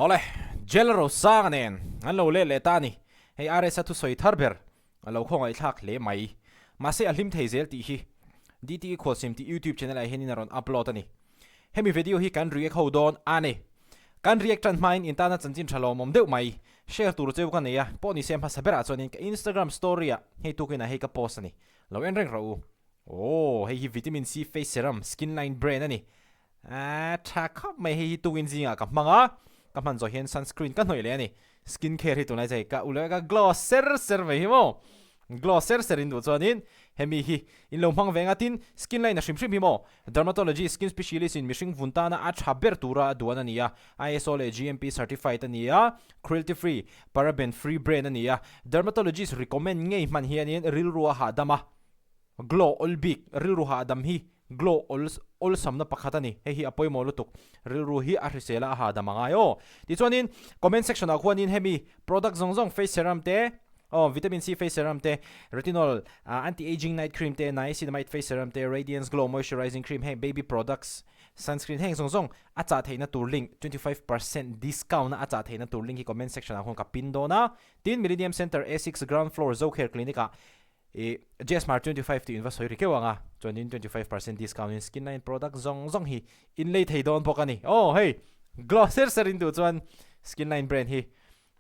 ole Lalrosanga nen an lo le tani hei are sa tu soi tharber alo khong ai thak le mai ma se alim theizel ti hi dt khosim ti YouTube channel ai henin ron upload ani hemi video hi kan react ho don ane kan react tan main intana chanchin thalo mom deuh mai share tur cheu kan ya poni sem ha sabera chonin ka Instagram story a hei tu kina hei ka post ani lo en reng ro hei hi vitamin C face serum skin line brand ani tha khop mai hei tu in zinga ka manga ka man zo hian sunscreen ka noi le ani skin care hi tu nai jai ka ule ka glosser ser mai hi mo glosser serin du chonin hemi hi in lo mang venga tin skin line a shrim shrim hi mo dermatology skin specialist in mishing vuntana a thaber tura duana nia ISO le GMP certified ania cruelty free paraben free brand ania dermatologist recommend ngei man hi anin rilru ha dama glow all big rilru ha dam hi glow all samna pakhatani hi apoi molutuk rilru hi arisela ha damanga yo ti chonin comment section a khwanin hemi product zongzong face serum te vitamin C face serum te retinol anti-aging night cream te niacinamide face serum te radiance glow moisturizing cream hey baby products sunscreen heng song acha theina tur link 25% discount na acha theina tur link hi comment section a khon ka pin do na tin Millennium Center A6 ground floor Zohair clinic a Hmar 25 to invest hoi rikewanga 25% discount in skin line product zong hi in late hey don pokani hey glosser serin tu chuan skin line brand hi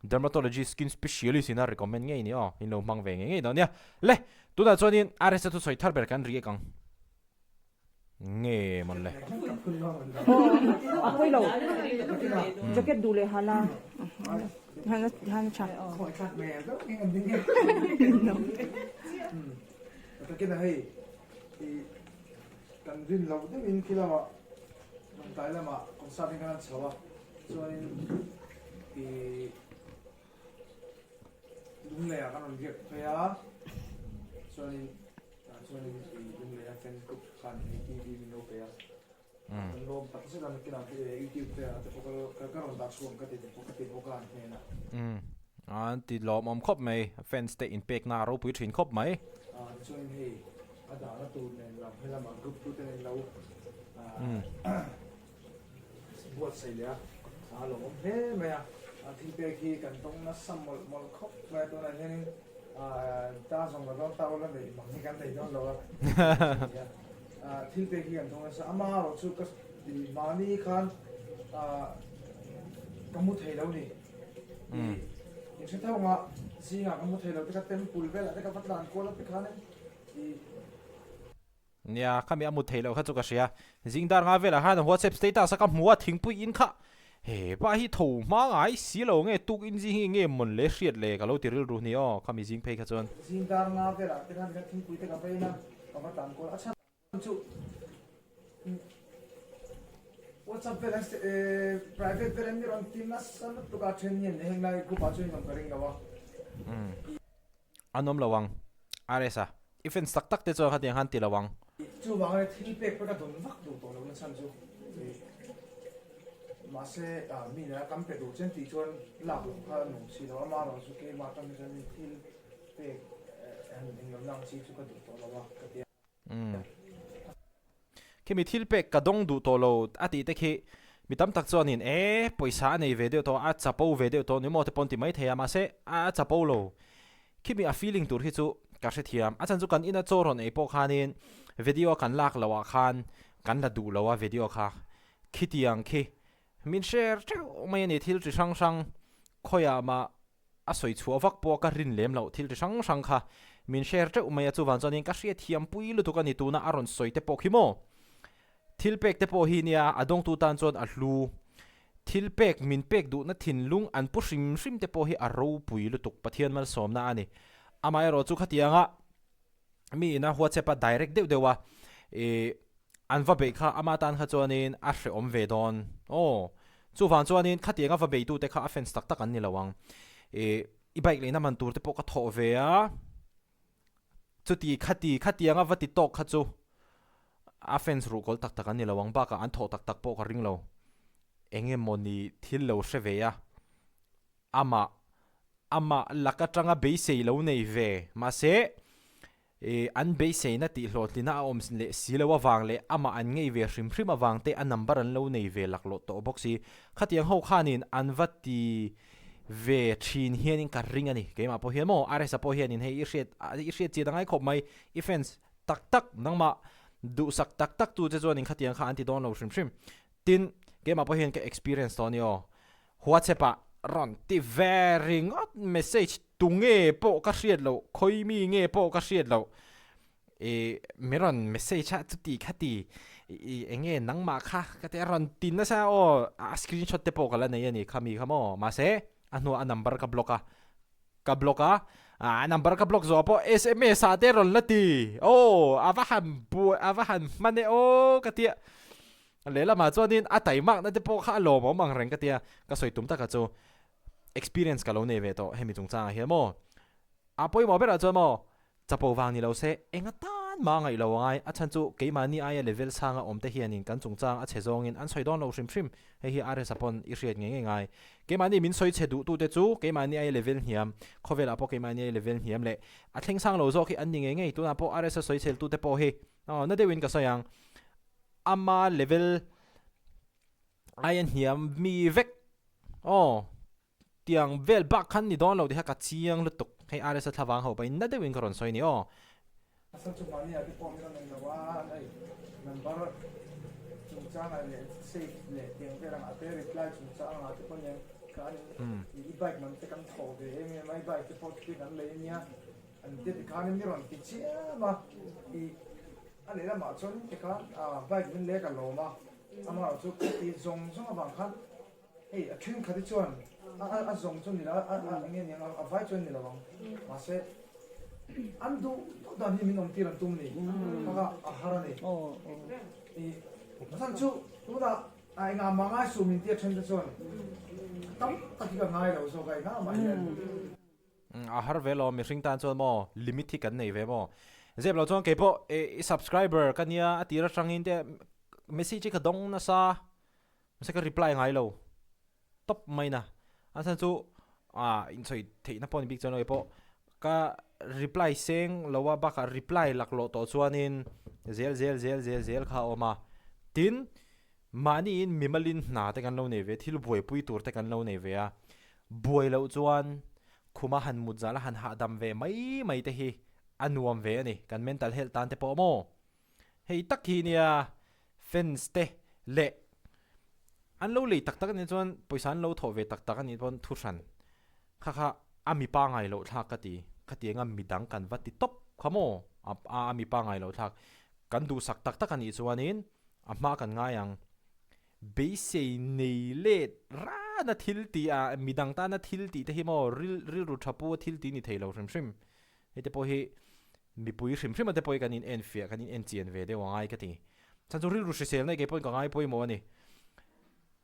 dermatology skin specialist in a recommend ngay ni in lo mang ve ngay don ya le tu da chuanin RS tu soi thar ber kan ri kang nge mon le apoi lo jacket dule hala hana cha ta kina hei kan rin lo de min kila ma tai la ma kon sa ni kan chawa so đúng là các làm việc thôi á cho nên đúng là fan cục khăn TV mình đâu phải mình lo bắt sẽ làm cái nào thì YouTube phải các làm đặt xuống cái tiền của các này nè thì lo mom khop mai fan stay in pek na ro pui thin khop mai cho nên hey ada nó tụi này làm hay làm group tụi này lâu buat saya lo thế mày thì bây khi cần trong nó xăm một khóc về tôi này nên ta dùng cái đó tao là để bằng cái này đó rồi thì bây khi cần trong nó sẽ ama rồi chú cái thì mà đi khăn cái mút thầy đâu đi những cái thao mà gì à cái mút thầy đâu cái tem bùi về lại cái phát đàn cô là cái khăn ấy thì nia kami amut thelo kha chu ka sia jingdar nga vela han WhatsApp status ka muwa thingpui in kha he ba hi tho ma ngai si lo nge tuk in ji nge mon le hriat le ka lo tiril ru ni kami jing phei kha chon jingdar nga vela te kan ka thingpui te ka phei na ka ma tan ko acha chu WhatsApp vela private vela ni ron tin na san tu ka chen yen heng lai ku pa chu ngam ka ring ga wa anom lawang aresa even tak tak te cho kha tiang han ti lawang chu wang le thil pek pa ka don vak du to lo san chu mà sẽ mình là cắm phải đủ trên thị trường làm được hơn nụ xí đó mà nó số cái mà trong cái dân thì về hình ảnh năng xí số cái đủ to là cái tiền khi mi thil pek ka dong du to lo ati te khi mi tam tak chuan in poisa nei ve deuh to a chapo ve deuh to ni mo te pon ti mai thea ma se a chapo lo khi mi a feeling tur hi chu ka hre thiam a chan chu kan ina choron ei po khanin video kan lak lawa khan kan la du lawa video kha khitiang khi min share cheu mai ni thil chi sang sang khoya ma a soi chu awak po ka rin lem lo thil chi sang sang kha min share cheu mai chu wan chonin ka hria thiam pui lu tu ka ni tu na aron soi te po khimo thil pek te po hi nia adong tu tan chon a hlu thil pek min pek du na thin lung an pu hrim hrim te po hi a ro pui lu tuk pathian mal som na ani amai ro chu khatianga mi na WhatsApp a direct deuh dewa an va be kha ama tan kha chuanin a hre om ve don chu van chuanin khatianga va be tu te kha offense tak tak an ni lawang i bike le na man tur te po ka tho ve a chuti khatianga va ti tok kha chu offense ru kol tak tak an ni lawang ba ka an tho tak tak po ka ring lo enge moni thil lo hre ve a ama laka tanga be sei lo nei ve ma se an be se na ti hlot lina om le silawa wang le ama an ngei ve hrim hrim awang te an number an lo nei ve lak lo to boxi khatiang ho khanin an vati ve thin hianin ka ring ani keima po hian mo are sa po hianin hei i hriat chi dangai khop mai offense tak tak nangma du sak tak tak tu che chuanin khatiang kha anti don lo hrim hrim tin keima po hian ka experience to ni o whatsapp ron ti very ngot message tunge po ka hriat lo khoi mi nge po ka hriat lo meron message ha tuti khati enge nangma kha ka te ron tin na sa o screenshot te po kala nei ani khami khamo ma se anu a number ka block a number ka block zo po sms a te ron lati avahan mane o katia lela ma chuanin a taimak na te po kha lo mo mang reng katia ka soitum ta ka chu experience ka lo nei ve to hemi chung chang hi mo a poi mo bera chu mo chapo wang ni lo se enga tan ma ngai lo ngai a chan chu keima ni ai level sanga om te hianin kan chung chang a chezong in an soi don lo hrim hrim hei hi are sapon i hriat nge ngai keima ni min soi chedu tu te chu keima ni ai level hiam khovel apo keima ni ai level hiam le a thleng sang lo zo ki an ni nge nge tu na po are sa soi chel tu te po hi na de win ka sayang ama level ayan hiam mi vek tiang vel bak khan ni don lo de ha ka chiang lutuk hei are sa thawang ho pai na de win karon soi ni sa chumani ati po mi ron wa ai number chungchang ai le safe le tiang verang ate reply chungchang ati po nyang kan i bike man te kan tho de em mai bike te po ti kan le nia an de kan mi ron ti chi ma i ani la ma chon te kan bike min le ka lo ma ama chu ti zong zong awang khan ei a thing khadi chuan a zong chun ni la a nge ni a vai chun ni la wang ma se an du dan hi min om ti ran tum ni ka a harani i san chu tu da ai nga ma nga su min ti chen de chuan tam ta ki ga ngai lo so kai na ma a har velo mi hring tan chuan mo limit thi kan nei ve mo zeb lo chuan ke po subscriber kania atira tangin te message ka dong na sa se ka reply ngai lo top mai na an san chu in choi thei na pon big chano e po ka reply seng lowa ba ka reply lak lo to chuanin zel kha oma tin mani in mimalin na te kan lo nei ve thil buai pui tur te kan lo nei ve a buai lo chuan khuma han muzala han ha dam ve mai te hi anuam ve ani kan mental health tan te po mo hei tak hi nia fence te le an lo le tak ni chuan poisan lo tho ve tak ani pon thu ran kha ami pa ngai lo thak ka ti khatianga midang kan vati top khamo ami pa ngai lo thak kan du sak tak ani chuanin ama kan ngayang beise nei le ra na thil ti midang ta na thil ti te hi mo rilru thapu thil ti ni theilo hrim ete po hi mi pui hrim ate poi kanin enfia kanin enchien ve de wangai ka ti chan chu rilru sel nei ke poi ka ngai poi mo ani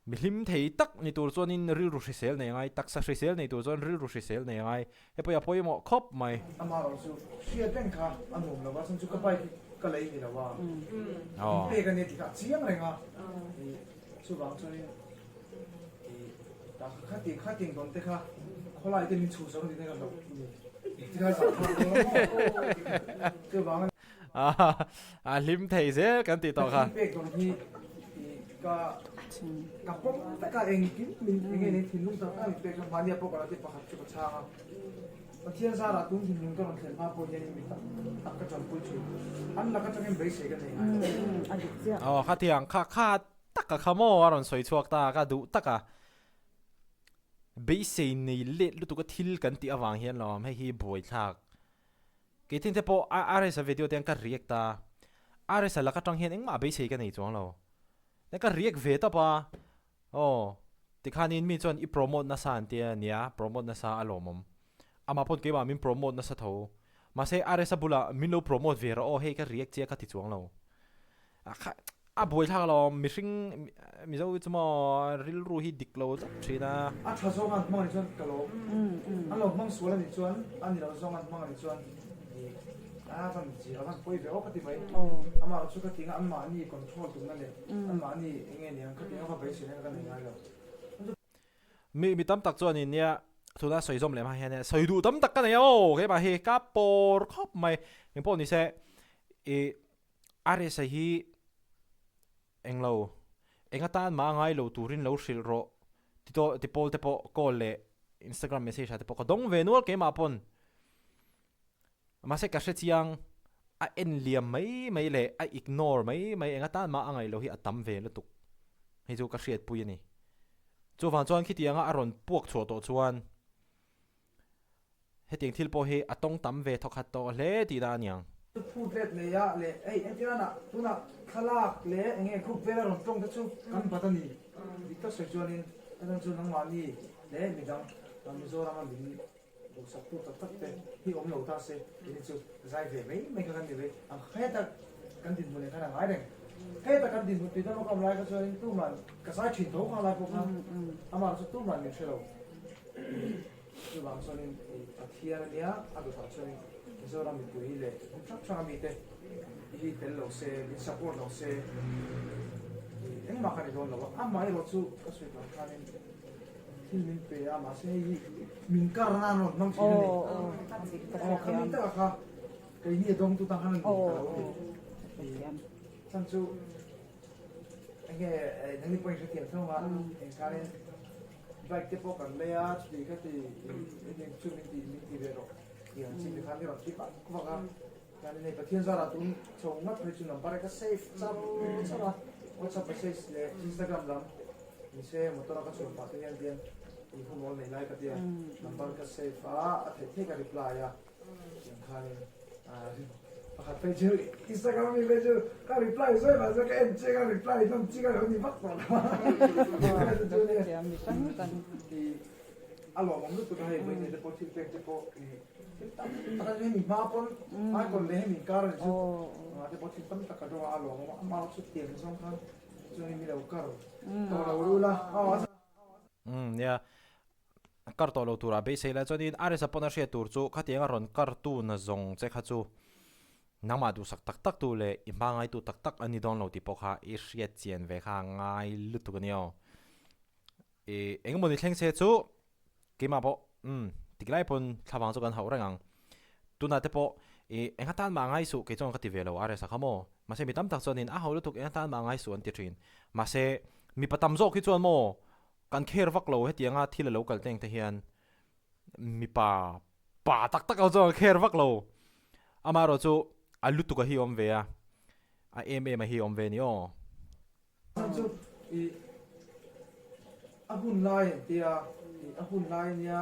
mi hlim thei tak ni tur chuanin rilru sel nei ngai tak sa sel nei tur chuan rilru sel nei ngai e poi apoi mo khop mai ama ro su sia ben kha anum lo wa san chu ka pai ka lei ni lo wa pe ka ni ti ka chiang renga chu wang chuanin ta kha ting don te kha kholai te min chu so ni ne ka lo ti ka sa chu wang hlim thei zel kan ti to kha pe don hi ka pom ta ka eng kin min nge ni thin lung ta ka pe ka mania po ka ti pa kha chu ka cha ka thian sa ra tum thin lung ka ron thlen ma po ye ni mi ta ka chon pu chu an la ka chang be se ka nei adik sia khatiang kha tak ka khamo aron soi chuak ta ka du taka beise nei le lu tu ka thil kan ti awang hian lom hei hi boi thak ke thin te po are sa video ten ka react ta are sa la ka tang hian engma beise ka nei chuang lo ne ka react ve ta pa tikhanin mi chon I promote na san tia nia promote na sa alomom ama pon ke ba min promote na sa tho ma se are sa bula min lo promote ve ro hei ka react che ka ti chuang lo boi thak lo mi hring mi zo chmo rilru hi diklo thina a tha zo han mang ni chuan ka lo an lo mang suala ni chuan an ni lo zo han mang ni chuan van ji a van poi ve o ka ti mai ama chu ka tinga an ma ni control tu na le an ma ni nge ni an ka tinga ba bai se ne ka nei ngai lo mi tam tak chuan in nia số đó soi zoom lên mà hiện soi đủ tấm tắc cái này ô cái mà hi cá PAWR KHAWP mày những bộ này sẽ are sẽ hi anh lâu anh ta mà ngay lâu turin lâu xịt ro thì po call le Instagram message thì po có đông về nuôi cái mà pon mà sẽ cả sẽ chiang en liam mấy lệ ignore mấy anh ta mà ngay lâu hi atam về là tục hay dù cả sẽ bùi này cho van chuan khi tiếng aron puak chua to chuan he tiếng thil po he atong tam ve thok hat to hle ti da nyang food red le ya le ei entina na tuna khalak le enge khup vela ron tong ta chu kan patani dikta sejuanin adan chu nang mani le midang Mizoram min do saktu tak te hi om lo ta se ni chu zai ve mai ka kan ve ang kheta kan din bune kana ngai reng kheta kan din bu ta kam lai ka chuan tu man ka sai thin tho kha lai po kha amar chu tu man ni thelo chu bang chuan athia nia adu ta chuan Mizoram min pu hi le thak thang mi te hi tel lo se in support lo se eng ma ka ni don lo amai ro chu ka sui ka khanin mình về mà sẽ mình cả na nó nông thôn này cái mình tất cả cái gì đông tu tăng hơn xong chú anh nghe những cái point tiền xong mà anh cái này vậy cái bộ cần lấy á thì cái thì những chú mình thì về rồi thì anh xin được khám cái cái bạn có vào cái này cái thiên gia là tụi chồng mất rồi chú nằm bare cái safe sao là WhatsApp message để Instagram lắm mình sẽ một tờ các số phát hiện tiền thì không có này lại cái tiền number cái safe thì cái reply à những cái phát phải chứ Instagram mình bây giờ cái reply rồi mà cái em chơi cái reply không chỉ cái đó thì bắt rồi thì alo mong lúc tôi hay với những cái post feedback cái post tại vì mình mà còn ai còn lấy mình cả rồi chứ mà cái post feedback tất cả đó alo mà xuất tiền xong không cho nên mình đâu cả rồi đâu đâu là yeah karto lo tura be sei la chodin are sa pona she tur chu khatianga ron kartu na zong che kha chu nangma du sak tak tak tu le imbangai tu tak tak ani don lo ti pokha i hriat chian ve kha ngai lutu ganio engmoni thleng se chu kima bo tiklai pon thlawang chu kan hau rangang tuna te po engha tan ma ngai su ke chong khati ve lo are sa khamo ma se mi tam tak chonin a haulu tuk engha tan ma ngai su an ti thin ma se mi patam zo ki chuan mo kan kher vak lo hetianga thila local teng te hian mi pa tak tak au zo kher vak lo amaro chu alutu ka hi om ve a ma hi om ve ni o chu a hun lai tia a hun lai nia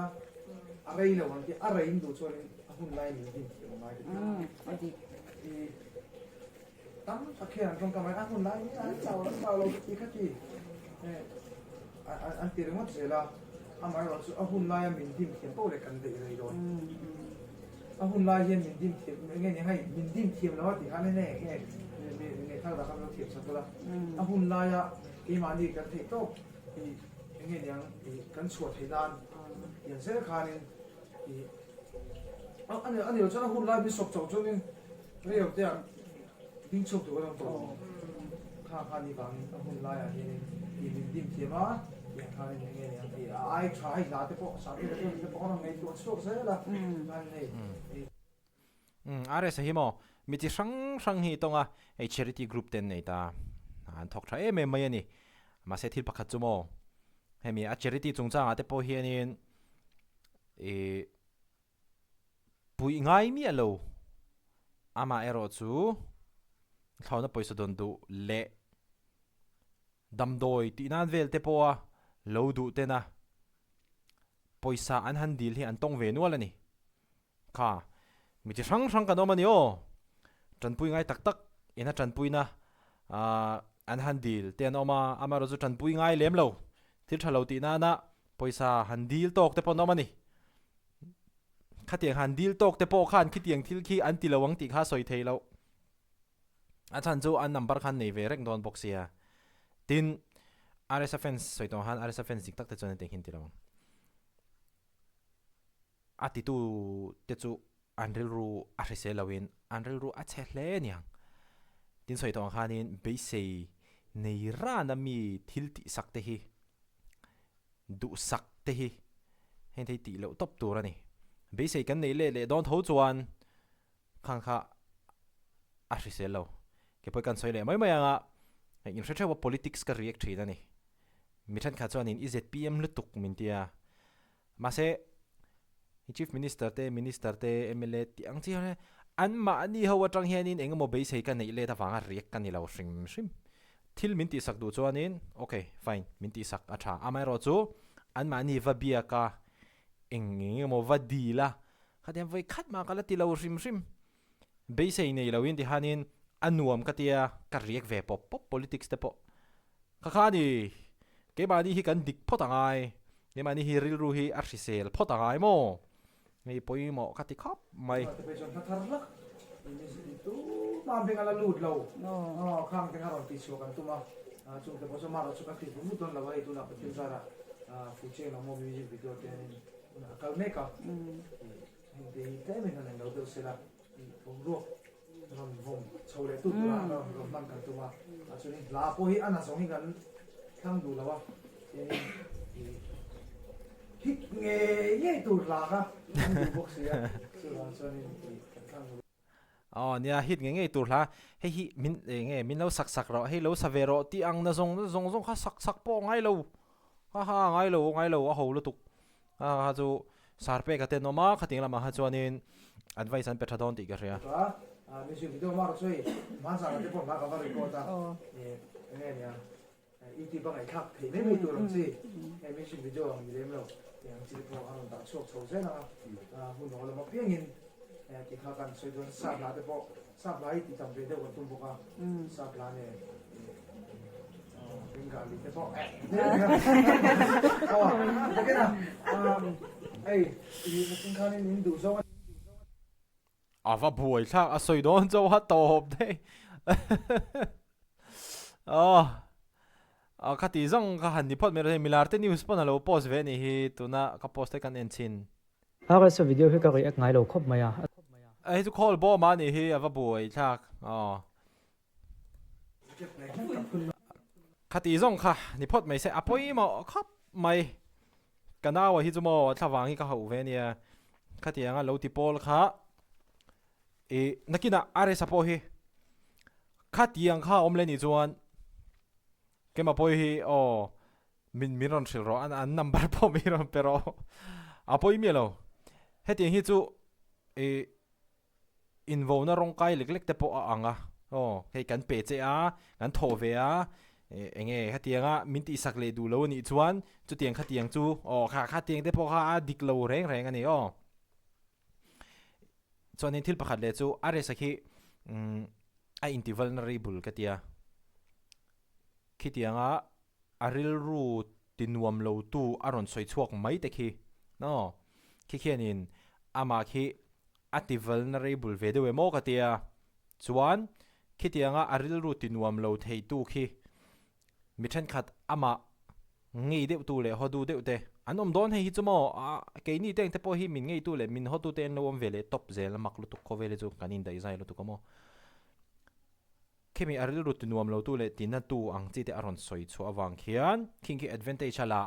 a rei lo an ti a rei ndu chuan a hun lai ni din mai ti tam a kher an ka mai a hun lai ni a chao lo ti khati anh tiền mất rồi là anh nói là anh hun lai mình tìm tiền bao để cần để rồi anh hun lai hiện mình tìm tiền nghe hay mình tìm tiền nó thì anh này nghe nghe thằng đó không tiền sao đó anh hun lai à cái mà đi cần thể tốt thì nghe nhàng thì cần sửa thời gian hiện sẽ khai nên thì anh điều cho anh hun lai bị sụp sụp cho nên bây giờ tiền tính sụp được không tốt khai đi bằng anh hun lai à hiện thì mình tìm tiền mà ai try là cái bộ sao cái bộ nó mấy tuổi số thế là anh này are sa himo mi chi sang hi tonga a charity group ten nei ta an thok tha em mai ani ma se thil pakhat chumo hemi a charity chungchang ate po hianin pui ngai mi alo ama ero chu thawna poisa don du le damdoi ti nan vel te po a lo du te na poisa an han dil hi an tong ve nual ani kha mi chi sang kan omani o tran pui ngai tak tak ina tran pui na an han dil ten oma amaro chu tran pui ngai lem lo thil thalo ti na poisa han dil tok te pon omani khatiang han dil tok te po khan khitiang thil khi an ti lawang ti kha soi thei lo a chan chu an number khan nei ve rek don boxia tin RS fans soito han RS fans dik tak te chon te hin ti rawang atitu te chu anril ru a hrise lawin anril ru a che hle niang tin soito hanin be sei nei ra na mi thil ti sak te hi du sak te hi hen thei ti lo top tur ani be sei kan nei le don tho chuan khang kha a hri sel lo ke poi kan soi le mai anga in hre wa politics ka react thina ni mi than kha chuan in EZPM lutuk min tia ma se chief minister te MLA ti ang chi hore an ma ani ho atang hianin engemaw be sei kan nei le ta wanga react kan ni lo hrim thil min ti sak du chuan in okay fine min ti sak a tha amai ro chu an ma ni va bia ka engemaw va di la khatiam voi khat ma kala ti lo hrim be sei nei lo in ti hanin anuam ka tia ka react ve pop politics te po kha ni ke ba ni hi kan dik photangai ke ma ni hi rilru hi arsisel photangai mo ngay poi mo kati KHAWP mai itu mambing ala lud law khang tengah ron piso kan tuma chung te poso maro chuka ti buton lawa itu na patin sara fuche no mo music video te akal meka hindi teme na nang daw sila ro ron vom chole tu ron man kan tuma actually la po hi ana song hi kan khang du lawa hit nge tu la ka box ya so nia hit nge tur la he hi min lo sak ro he lo savero ti ang na zong kha sak po ngai lo ha ngai lo a ho lu tuk ha chu sarpe ka te no ma khating la ma ha chuanin advice an petra don ti ka ria music video ma ro choi ma sa ka te po ma ka va record ta nge nia iti ba ngai khak the me tu rom si he music video ang mi lo yang chỉ có anh ta chụp chụp thế nào hôm đó là một cái nhìn cái khácกันxây dựng sạp lá để bỏ sạp lá thì tầm về đâu còn tung bốc sạp lá này bên cả đi để bỏ cái nào ấy thì một cái này mình đủ rồi va buổi thang a soi don zo ha top de khati zong ka han ni phot me re milarte news pon alo post ve ni hi tuna ka post kan en chin aga so video hi ka ri ak ngai lo khop maya ai chu call bo ma ni hi ava buai thak khati zong kha ni phot mai se apoi mo khop mai kana wa hi chu mo thawang hi ka ho ve nia khati anga lo ti pol kha nakina are sapo hi khati ang kha omle ni chuan ke ma poi hi min ron shil ro an number po mi ron pero apoi mi lo heti hi chu invo na rong kai lek te po anga hei kan pe che a kan tho ve a enge heti anga min ti sak le du lo ni chuan chu tiang kha tiang chu kha tiang te po kha dik lo reng ani chuan in thil pakhat le chu are sakhi a vulnerable ka tia khitianga rilru tinuam lo tu aron soi chuak mai te khi no khianin ama khi ati vulnerable ve dewe mo ka tia chuan khitianga rilru tinuam lo thei tu khi mithan khat ama ngei de tu le hodu de te anom don he hi chumo ke ni teng te po hi min ngei tu le min hotu ten lo om vele top zel mak lu tu ko vele chu kanin dai zai lo tu komo kemi rilru tinuam lo tu le tina tu ang chi te aron soi chu awang khian khinki advantage ala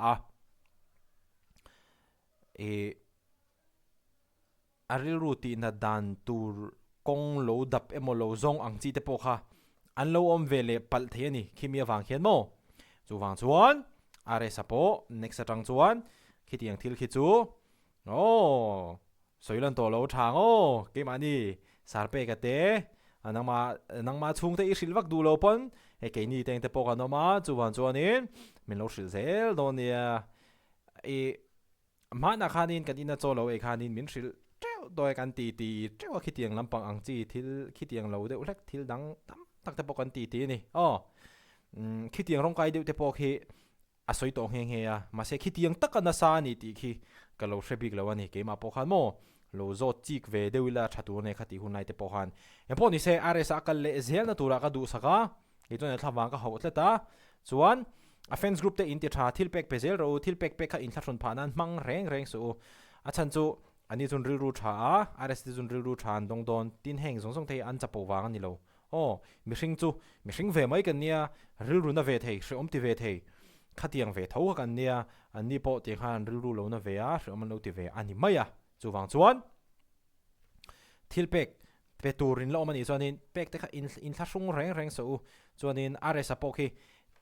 rilru ti na dan tur kong lo dap emolo zong ang chi te po kha an lo om vele pal the ni khimi awang khian mo chu wang chuan are sapo next atang chuan khitiang thil khi chu soilan to lo thang ke mani sarpe ka te nangma chung te isil wak du lo pon ke ni teng te poka no ma chuan chuanin min lo sil zel don nia ma na khanin kan ina cholo khanin min sil doi kan ti trewa khitiang lampang ang chi thil khitiang lo de ulek thil dang tam tak te pokan ti ni khitiang rong kai de te pok hi asoi to heng he ma se khitiang takana sa ni ti khi kalo shebik lawani ke ma pokhan mo lo zo chik ve deuila thatu ne khati hunai te pohan empo ni se are sa kal le zel na tura ka du saka itone thawang ka ho tleta chuan a fans group te in ti tha thil pek pezel ro thil pek ka in thlatron phanan mang reng su achan chu ani chun rilru tha are se chun rilru than dong don tin heng song thei an chapo wang ani lo mi hring ve mai kan nia rilru na ve thei hre om ti ve thei khatiang ve tho kan nia anh ni po tiếng han rilru lo na về á rồi mình lo ti về anh mai à chu wang chuan thil pek peturin lo mani chuanin pek te kha in thlasung reng so chuanin are sapo khi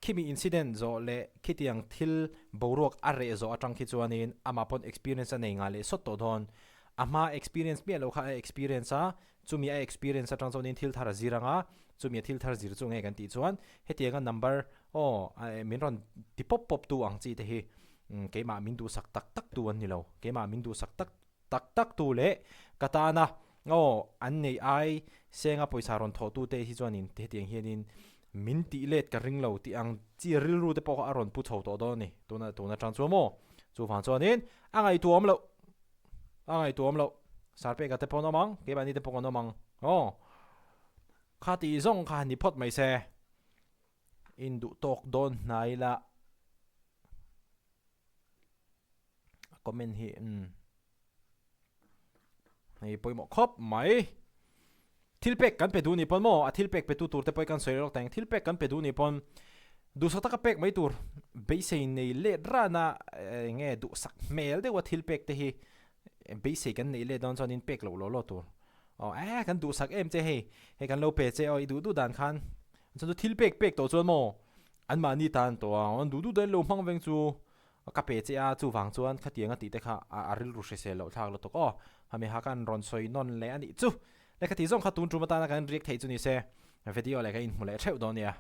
kimi incident zo le khitiang thil boruak are zo atang khi chuanin amapon experience anei nga le sot to don ama experience me lo kha experience a chumi a experience atang zonin thil thara ziranga chumi thil thar zir chu nge kan ti chuan hetianga number min ron ti pop tu ang chi te hi keima min du sak tak tu an ni lo keima min du sak tak tu le katana an nei ai senga poisa ron tho tu te hi chuanin te tiang hianin min ti let ka ring lo ti ang chi rilru te pawh aron pu chho to do ni tuna tang chu mo chu fan chuanin angai tuam lo sarpe ka te pon omang ke bani te pon omang kha ti zong kha ni phot mai se in du tok don naila comment hi nei poimo khop mai thilpek kan pe du ni pon mo a thilpek pe tu tur te poi kan soi lok tang thilpek kan pe du ni pon du sa taka pek mai tur be sei nei le rana nge du sak mel de wa thilpek te hi be sei kan nei le don chon in pek lo tur kan du sak em che he kan lo pe che i du dan khan chon du thilpek to chon mo an ma ni tan to an du den lo mang veng chu ka pe che a chu wang chuan khatianga ti te kha aril ru se lo thak lo to ko hame ha kan ron soi non le ani chu le khati zong khatun tu mata na kan react thei chu ni se video le ka in mule theu don ya